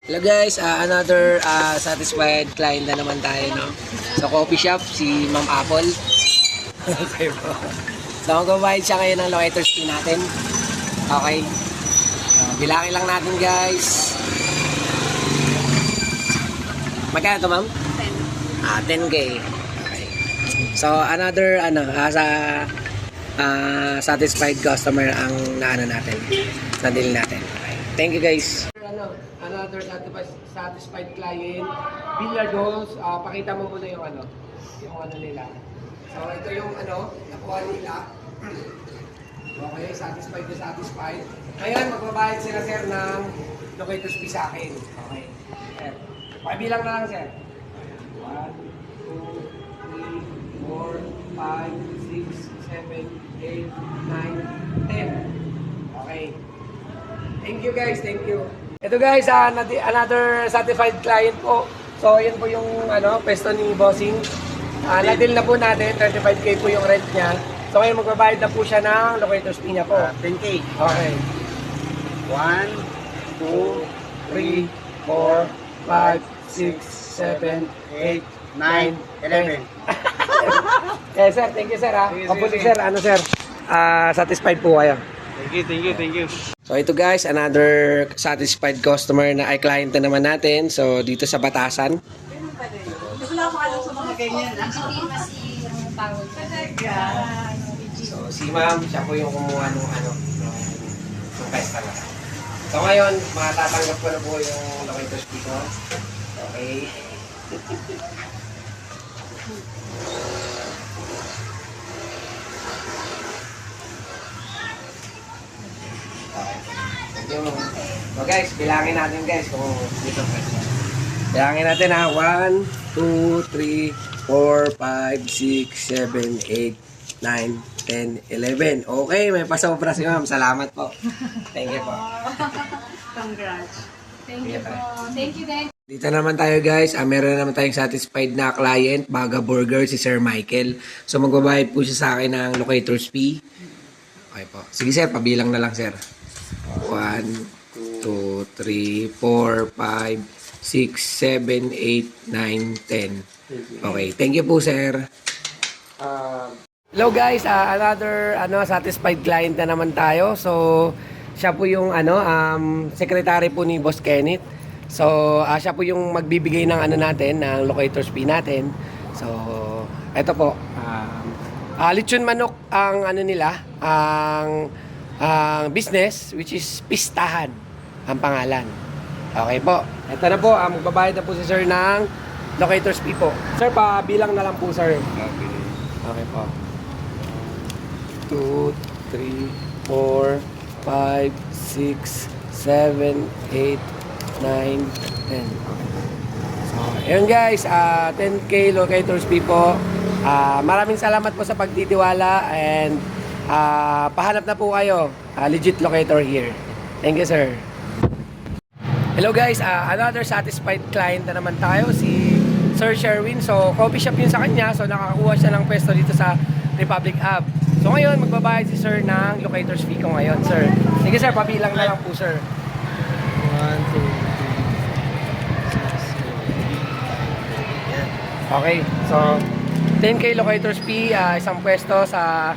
Hello guys, another satisfied client na naman tayo, no? Sa coffee shop, si Ma'am Apple. Okay po. So, magbabayad siya ngayon ng locator's fee natin. Okay. Bilangin lang natin guys. Magkano to, ma'am? 10K. Okay. So, another, satisfied customer ang naano natin. Sa deal natin. Okay. Thank you guys. Another satisfied client. Billiard halls. Pakita mo muna yung yung nila. So, ito yung nakuha nila. Okay, satisfied na satisfied. Ngayon, magbabayad sila, sir, ng locator's fee sa akin. Okay. Sir, pakibilang na lang, sir. 1, 2, 3, 4, 5, 6, 7, 8, 9, 10. Okay. Thank you, guys. Thank you. Ito, guys, another satisfied client po. So, yun po yung pwesto ni Bossing. Na-deal na po natin. 35K po yung rent niya. So, ngayon magbabayad na po siya ng locator's fee niya po. 10K. Okay. 1, 2, 3, 4, 5, 6, 7, 8, 9, 11. Eh, sir, thank you, sir, ha. Kaputi, sir, sir, satisfied po kayo. Thank you. So, ito guys, another satisfied customer na ay client na naman natin. So, dito sa Batasan. Wala ko alam sa mga ganyan. Hindi kasi yung tawag. So, si ma'am, siya po yung kumuha ng pesta na. So, ngayon, matatanggap ko na po yung locator's fee ko. Okay. So guys, bilangin natin guys kung dito pwede. Bilangin natin ha. 1, 2, 3, 4, 5, 6, 7, 8, 9, 10, 11. Okay, may pasobra si ma'am. Salamat po. Thank you po. Congrats. Thank you po. Thank you, guys. Dito naman tayo guys, meron naman tayong satisfied na client, Baga Burger, si Sir Michael. So magbabayad po siya sa akin ng locator's fee. Okay po. Sige sir, pabilang na lang sir. 1, 2, 3, 4, 5, 6, 7, 8, 9, 10. Okay, thank you po sir. Hello guys, another satisfied client na naman tayo. So siya po yung secretary po ni Boss Kenneth. So siya po yung magbibigay ng natin, ng locator's fee natin. So eto po, lechon manok ang nila, ang business, which is Pistahan ang pangalan. Okay po. Ito na po, magbabayad na po si sir ng locator's fee po. Sir, pabilang na lang po sir. Okay po. 2, 3, 4, 5, 6, 7, 8, 9, 10. So, ayun guys, 10K locator's fee po. Maraming salamat po sa pagtitiwala and pahanap na po kayo. Legit locator here. Thank you, sir. Hello guys, another satisfied client na naman tayo, si Sir Sherwin. So, coffee shop yun sa kanya. So, nakakuha siya ng pwesto dito sa Republic Ave. So, ngayon, magbabayad si sir ng locator's fee ko ngayon, sir. Sige sir, pabilang na lang po, sir. 1, 2, 3, 4, 5, 6, 7, 8. Okay, so 10K locator's fee, isang pwesto sa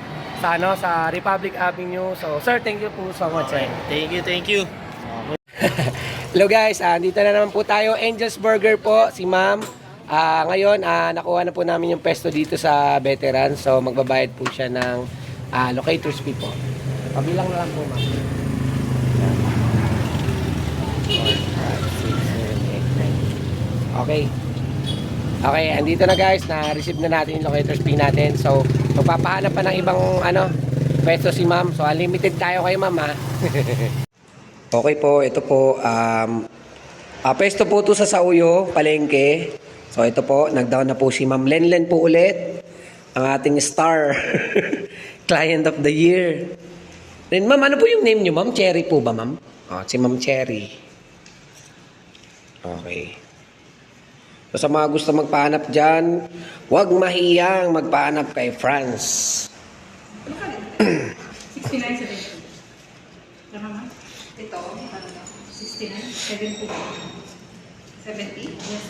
Republic Avenue. So, sir, thank you po so much. Okay. Thank you. Hello guys, dito na naman po tayo. Angel's Burger po, si ma'am. Ngayon, nakuha na po namin yung pwesto dito sa veteran. So, magbabayad po siya ng locator's fee po. Pabilang na lang po, ma'am. 4, 5, 6, 7, 8, 9. Okay. Okay, andito na guys. Na-receive na natin yung locator's fee natin. So, magpapahanap pa ng ibang pwesto si ma'am. So, unlimited tayo kay ma'am, ha. Okay po, ito po. Pwesto po ito sa Sauyo, Palengke. So, ito po. Nag-down na po si Ma'am Lenlen po ulit. Ang ating star. Client of the year. Then, ma'am, ano po yung name nyo, ma'am? Cherry po ba, ma'am? Si Ma'am Cherry. Okay. So, sa mga gusto magpahanap dyan, huwag mahiyang magpahanap kay France. 69.70. Tama ma? Ito, 69, 70. 70? Yes.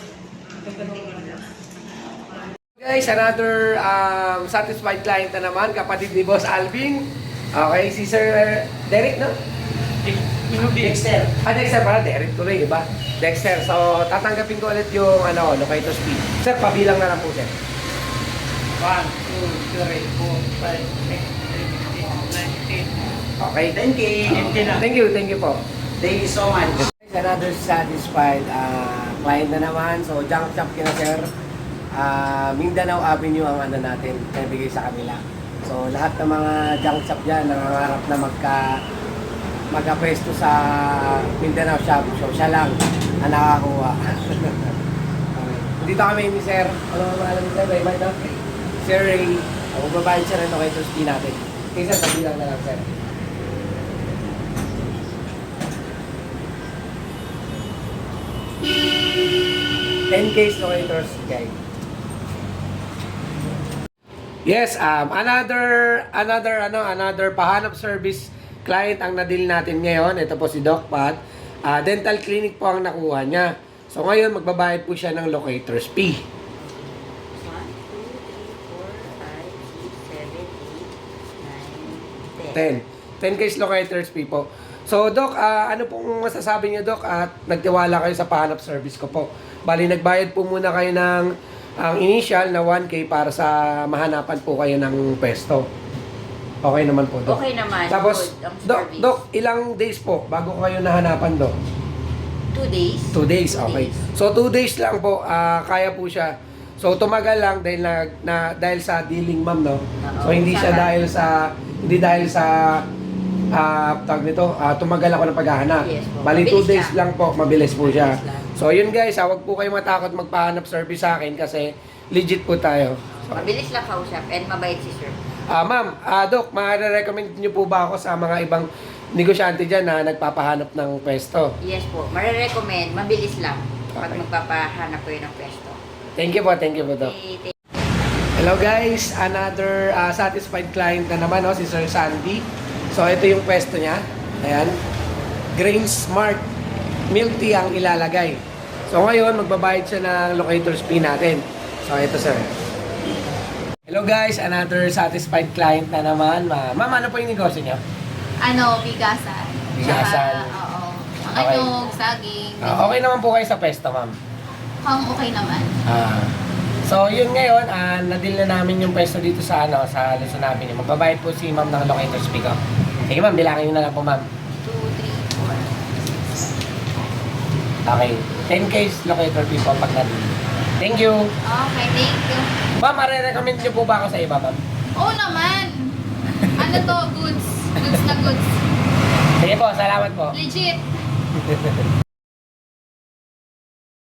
Guys, another satisfied client na naman, kapatid ni Boss Alvin. Okay, si Sir Derek, no? Dexter. Dexter pala, Derek tuloy, iba? Dexter, so tatanggapin ko ulit yung locator speed. Sir, pabilang na lang po, sir. 1, 2, 3, 4, 5, 6, 7, 8, 9, 10. Okay. 10K. 10K na. Thank you po. Thank you so much. Another satisfied client na naman. So, junk shop kina sir. Mindanao Avenue ang natin, nabigay sa kanila. So, lahat ng mga junk shop dyan, nangangarap na magka-pwesto sa Mindanao shop. So, siya lang ang nakakuha. Okay. Dito kami ni sir. Ano ang alam ni sir? Bye-bye na. Sir Ray. Magbabayad siya rin okay, trustee natin. Kaya sir, tabilang na lang sir. $10K locators guide. Yes, another pahanap service client ang na-deal natin ngayon. Ito po si Doc Pat. Dental clinic po ang nakuha niya. So ngayon magbabayad po siya ng locators fee. 10. 10K locators fee po. So, Doc, ano pong masasabi niyo, Doc? At nagtiwala kayo sa pahanap service ko po. Bali, nagbayad po muna kayo ng ang initial na 1K para sa mahanapan po kayo ng pwesto. Okay naman po, Doc. Okay naman. Tapos, good ang Doc, service. Doc, ilang days po bago kayo nahanapan, Doc? 2 days. 2 days, 2 okay. days. So, 2 days lang po, kaya po siya. So, tumagal lang dahil dahil sa dealing, ma'am, no? Oo, So, hindi siya sama. dahil sa tawag nito, tumagal ako ng paghahanap. Yes po. Bali, 2 Mabilis days lang po, mabilis po siya. Mabilis lang. So, yun guys, huwag po kayo matakot magpahanap service sa akin kasi legit po tayo. So, Mabilis lang kausap and mabait si sir. ma'am, Doc, ma-recommend niyo po ba ako sa mga ibang negosyante dyan na nagpapahanap ng pwesto? Yes po. Marirecommend. Mabilis lang. Pag Okay. magpapahanap ko yun ng pwesto. Thank you po, Doc. Hello guys, another satisfied client na naman, no, si Sir Sandy. So ito yung pwesto niya. Ayan. Grain Smart milk tea ang ilalagay. So ngayon, magbabayad siya ng locator's fee natin. So ito sir. Hello guys, another satisfied client na naman. Ma'am, ano po yung negosyo niyo? Bigasan. Bigasan. Tsaka, oo. Mga Okay. nyog, saging. Okay naman po kayo sa pwesto, ma'am. Okay naman. So yun ngayon, na-deal na namin yung pwesto dito sa sa Luzon Avenue. Magbabayad po si ma'am ng locator's fee ko. Sige ma'am, bilangin nyo na lang po ma'am. 2, 3, 4. Okay. 10K locator fee po pag na-deal. Thank you. Okay, thank you. Ma'am, marirecommend nyo po ba ako sa iba, ma'am? Oo naman. Ano to? Goods. Goods na goods. Sige po, salamat po. Legit.